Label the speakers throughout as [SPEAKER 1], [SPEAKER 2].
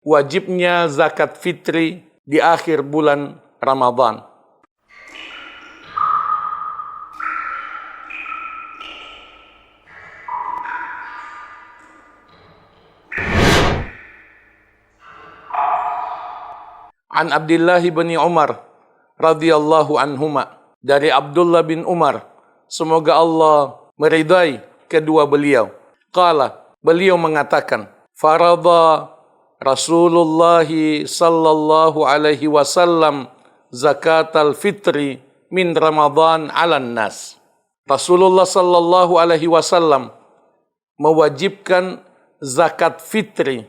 [SPEAKER 1] wajibnya zakat fitri di akhir bulan Ramadan. An Abdullah bin Umar radhiyallahu anhuma, dari Abdullah bin Umar, semoga Allah meridai kedua beliau. Qala, beliau mengatakan, faradha Rasulullah sallallahu alaihi wasallam zakatal fitri min Ramadan 'alan nas. Rasulullah sallallahu alaihi wasallam mewajibkan zakat fitri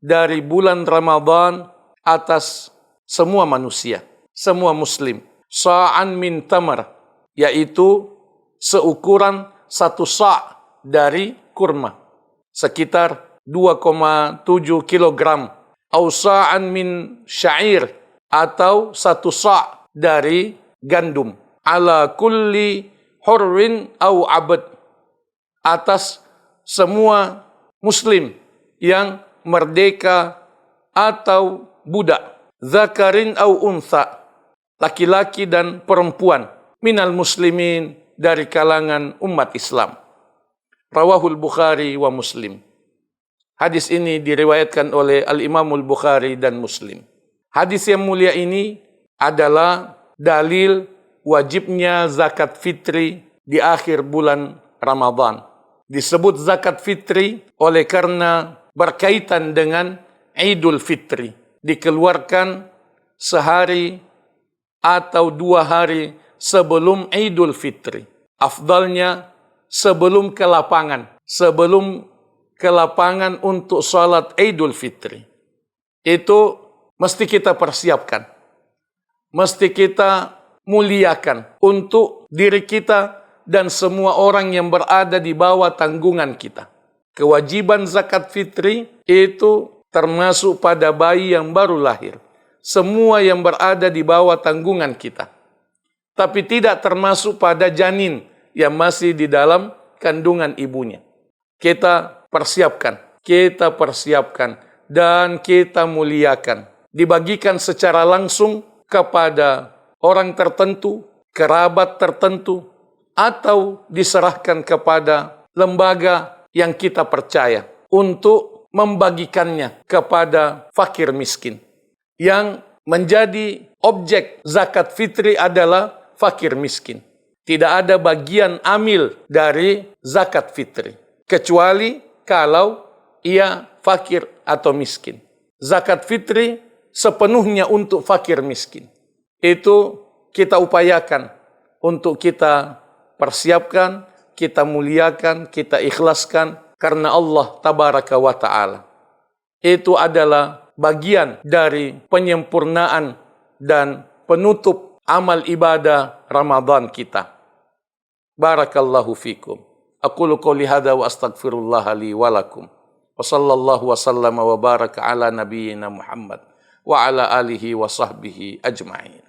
[SPEAKER 1] dari bulan Ramadan atas semua manusia, semua muslim. Sa'an min tamar, yaitu seukuran 1 sa' dari kurma, sekitar 2,7 kilogram. Au sa'an min syair, atau 1 sa' dari gandum. Ala kulli hurrin au abad, atas semua muslim yang merdeka atau budak, zakarin au untha, laki-laki dan perempuan, minal muslimin, dari kalangan umat Islam. Rawahul Bukhari wa Muslim. Hadis ini diriwayatkan oleh Al-Imamul Bukhari dan Muslim. Hadis yang mulia ini adalah dalil wajibnya zakat fitri di akhir bulan Ramadan. Disebut zakat fitri oleh karena berkaitan dengan Idul Fitri. Dikeluarkan sehari atau 2 hari sebelum Idul Fitri. Afdalnya sebelum ke lapangan untuk salat Idul Fitri. Itu mesti kita persiapkan. Mesti kita muliakan untuk diri kita dan semua orang yang berada di bawah tanggungan kita. Kewajiban zakat fitri itu termasuk pada bayi yang baru lahir. Semua yang berada di bawah tanggungan kita. Tapi tidak termasuk pada janin yang masih di dalam kandungan ibunya. Kita persiapkan dan kita muliakan. Dibagikan secara langsung kepada orang tertentu, kerabat tertentu, atau diserahkan kepada lembaga yang kita percaya untuk membagikannya kepada fakir miskin. Yang menjadi objek zakat fitri adalah fakir miskin. Tidak ada bagian amil dari zakat fitri, kecuali kalau ia fakir atau miskin. Zakat fitri sepenuhnya untuk fakir miskin. Itu kita upayakan untuk kita persiapkan, kita muliakan, kita ikhlaskan karena Allah tabaraka wa ta'ala. Itu adalah bagian dari penyempurnaan dan penutup amal ibadah Ramadan kita. Barakallahu fikum. Aqulu qouli hadza wa astaghfirullah li wa lakum. Wa sallallahu wa sallama wa baraka ala nabiyyina Muhammad wa ala alihi wa sahbihi ajma'in.